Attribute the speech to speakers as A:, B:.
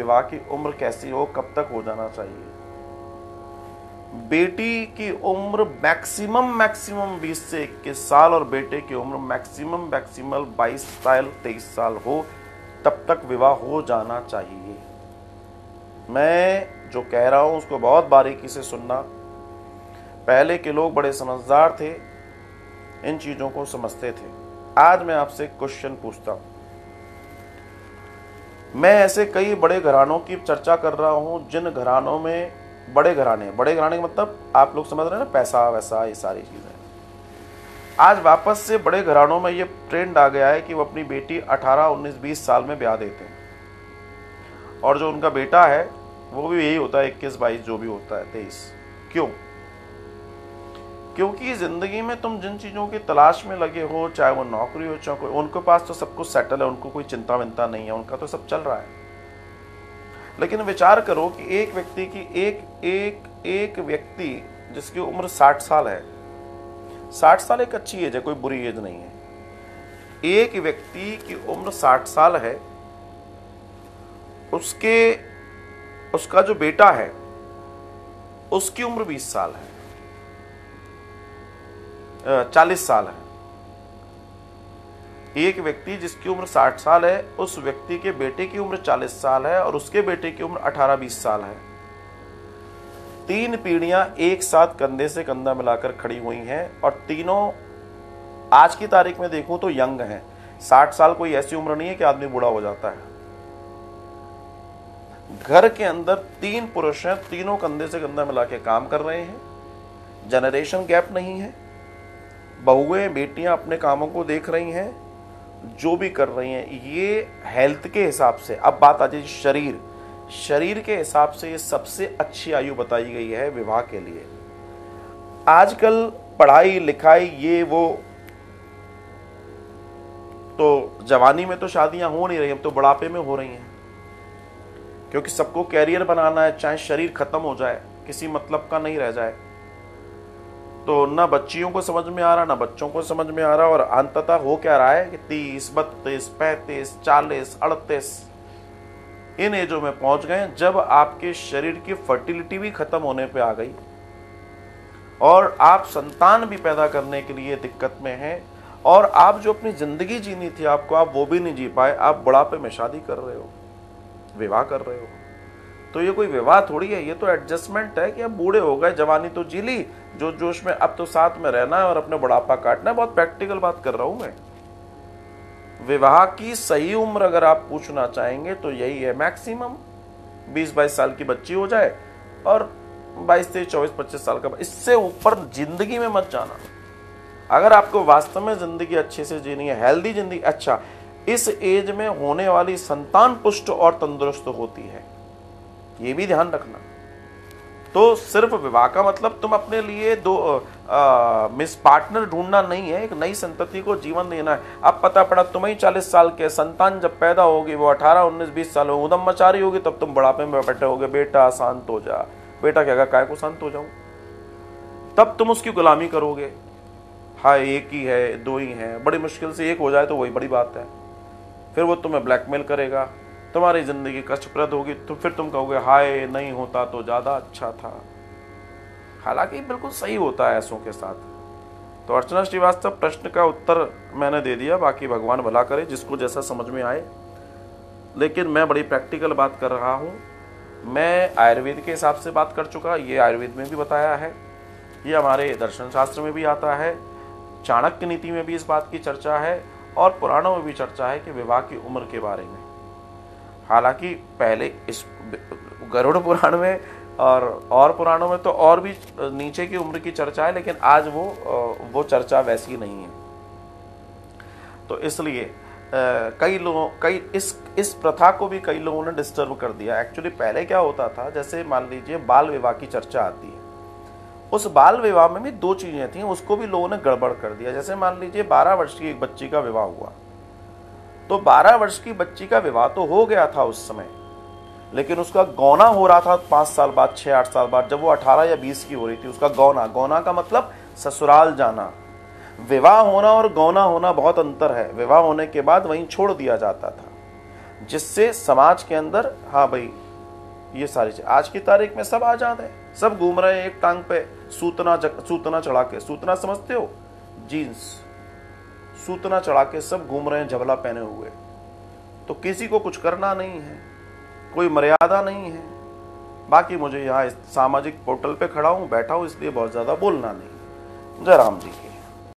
A: विवाह की उम्र कैसी हो, कब तक हो जाना चाहिए? बेटी की उम्र मैक्सिमम 20 से 21 साल और बेटे की उम्र मैक्सिमम 22 साल 23 साल हो, तब तक विवाह हो जाना चाहिए। मैं जो कह रहा हूं उसको बहुत बारीकी से सुनना। पहले के लोग बड़े समझदार थे, इन चीजों को समझते थे। आज मैं आपसे एक क्वेश्चन पूछता हूं। मैं ऐसे कई बड़े घरानों की चर्चा कर रहा हूं जिन घरानों में बड़े घराने का मतलब आप लोग समझ रहे हैं ना, पैसा वैसा ये सारी चीजें। आज वापस से बड़े घरानों में ये ट्रेंड आ गया है कि वो अपनी बेटी 18, 19, 20 साल में ब्याह देते हैं, और जो उनका बेटा है वो भी यही होता है 21, 22, जो भी होता है 23। क्यों? क्योंकि जिंदगी में तुम जिन चीजों की तलाश में लगे हो, चाहे वो नौकरी हो चाहे कोई, उनके पास तो सब कुछ सेटल है, उनको कोई चिंता विंता नहीं है, उनका तो सब चल रहा है। लेकिन विचार करो कि एक व्यक्ति की एक व्यक्ति जिसकी उम्र 60 साल है, 60 साल एक अच्छी एज है, कोई बुरी एज नहीं है। एक व्यक्ति की उम्र 60 साल है, उसका जो बेटा है उसकी उम्र 20 साल है, 40 साल है। एक व्यक्ति जिसकी उम्र 60 साल है, उस व्यक्ति के बेटे की उम्र 40 साल है और उसके बेटे की उम्र 18-20 साल है। 3 पीढ़ियां एक साथ कंधे से कंधा मिलाकर खड़ी हुई हैं और तीनों आज की तारीख में देखूं तो यंग हैं। 60 साल कोई ऐसी उम्र नहीं है कि आदमी बूढ़ा हो जाता है। घर के अंदर 3 पुरुष हैं, तीनों कंधे से कंधा मिला के काम कर रहे हैं, जनरेशन गैप नहीं है। बहुएं बेटियां अपने कामों को देख रही हैं, जो भी कर रही हैं, ये हेल्थ के हिसाब से। अब बात आ जाए शरीर के हिसाब से ये सबसे अच्छी आयु बताई गई है विवाह के लिए। आजकल पढ़ाई लिखाई ये वो, तो जवानी में तो शादियां हो नहीं रही, अब तो बुढ़ापे में हो रही हैं, क्योंकि सबको कैरियर बनाना है, चाहे शरीर खत्म हो जाए, किसी मतलब का नहीं रह जाए। तो ना बच्चियों को समझ में आ रहा, ना बच्चों को समझ में आ रहा, और अंततः हो क्या रहा है कि 30, 32, 35, 40, 38 इन एजों में पहुंच गए, जब आपके शरीर की फर्टिलिटी भी खत्म होने पे आ गई और आप संतान भी पैदा करने के लिए दिक्कत में हैं, और आप जो अपनी जिंदगी जीनी थी आपको, आप वो भी नहीं जी पाए। आप बुढ़ापे में शादी कर रहे हो, विवाह कर रहे हो। तो ये कोई विवाह थोड़ी है, ये तो एडजस्टमेंट है कि अब बूढ़े हो गए, जवानी तो जी ली, जो जोश में, अब तो साथ में रहना है और अपने बुढ़ापा काटना है। बहुत प्रैक्टिकल बात कर रहा हूं मैं। विवाह की सही उम्र अगर आप पूछना चाहेंगे तो यही है, मैक्सिमम 20-22 साल की बच्ची हो जाए और 22, 23, 24, 25 साल का। इससे ऊपर जिंदगी में मत जाना। अगर आपको वास्तव में जिंदगी अच्छे से जीनी है, हेल्दी जिंदगी, अच्छा, इस एज में होने वाली संतान पुष्ट और तंदुरुस्त होती है, ये भी ध्यान रखना। तो सिर्फ विवाह का मतलब तुम अपने लिए मिस पार्टनर ढूंढना नहीं है, एक नई संतति को जीवन देना है। अब पता पड़ा तुम ही 40 साल के, संतान जब पैदा होगी वो 18, 19, 20 साल में उदम मचा रही होगी, तब तुम बुढ़ापे में बैठे होगे, बेटा शांत हो जा। बेटा कहेगा काय को शांत हो जाऊं? तब तुम उसकी गुलामी करोगे। हाँ, एक ही है, 2 ही है, बड़ी मुश्किल से एक हो जाए तो वही बड़ी बात है। फिर वो तुम्हें ब्लैकमेल करेगा, तुम्हारी जिंदगी कष्टप्रद होगी, तो फिर तुम कहोगे हाय नहीं होता तो ज्यादा अच्छा था। हालांकि बिल्कुल सही होता है ऐसों के साथ। तो अर्चना श्रीवास्तव, प्रश्न का उत्तर मैंने दे दिया, बाकी भगवान भला करे, जिसको जैसा समझ में आए। लेकिन मैं बड़ी प्रैक्टिकल बात कर रहा हूं। मैं आयुर्वेद के हिसाब से बात कर चुका, ये आयुर्वेद में भी बताया है, ये हमारे दर्शन शास्त्र में भी आता है, चाणक्य नीति में भी इस बात की चर्चा है, और पुराणों में भी चर्चा है कि विवाह की उम्र के बारे में। हालांकि पहले इस गरुड़ पुराण में और पुराणों में तो और भी नीचे की उम्र की चर्चा है, लेकिन आज वो चर्चा वैसी नहीं है। तो इसलिए इस प्रथा को भी कई लोगों ने डिस्टर्ब कर दिया। एक्चुअली पहले क्या होता था, जैसे मान लीजिए बाल विवाह की चर्चा आती है, उस बाल विवाह में भी 2 चीजें थी, उसको भी लोगों ने गड़बड़ कर दिया। जैसे मान लीजिए 12 वर्ष की एक बच्ची का विवाह हुआ, तो 12 वर्ष की बच्ची का विवाह तो हो गया था उस समय, लेकिन उसका गौना हो रहा था 5 साल बाद, 6-8 साल बाद, जब वो 18 या 20 की हो रही थी। उसका गौना का मतलब ससुराल जाना। विवाह होना और गौना होना बहुत अंतर है। विवाह होने के बाद वहीं छोड़ दिया जाता था, जिससे समाज के अंदर हाँ भाई ये सारी चीज आज की तारीख में सब आजाद है, सब घूम रहे हैं एक टांग पे सूतना चढ़ा के। सूतना समझते हो? जीन्स, सूतना चढ़ा के सब घूम रहे हैं झबला पहने हुए। तो किसी को कुछ करना नहीं है, कोई मर्यादा नहीं है। बाकी मुझे यहाँ इस सामाजिक पोर्टल पे खड़ा हूँ, बैठा हूँ, इसलिए बहुत ज्यादा बोलना नहीं। जय राम जी की।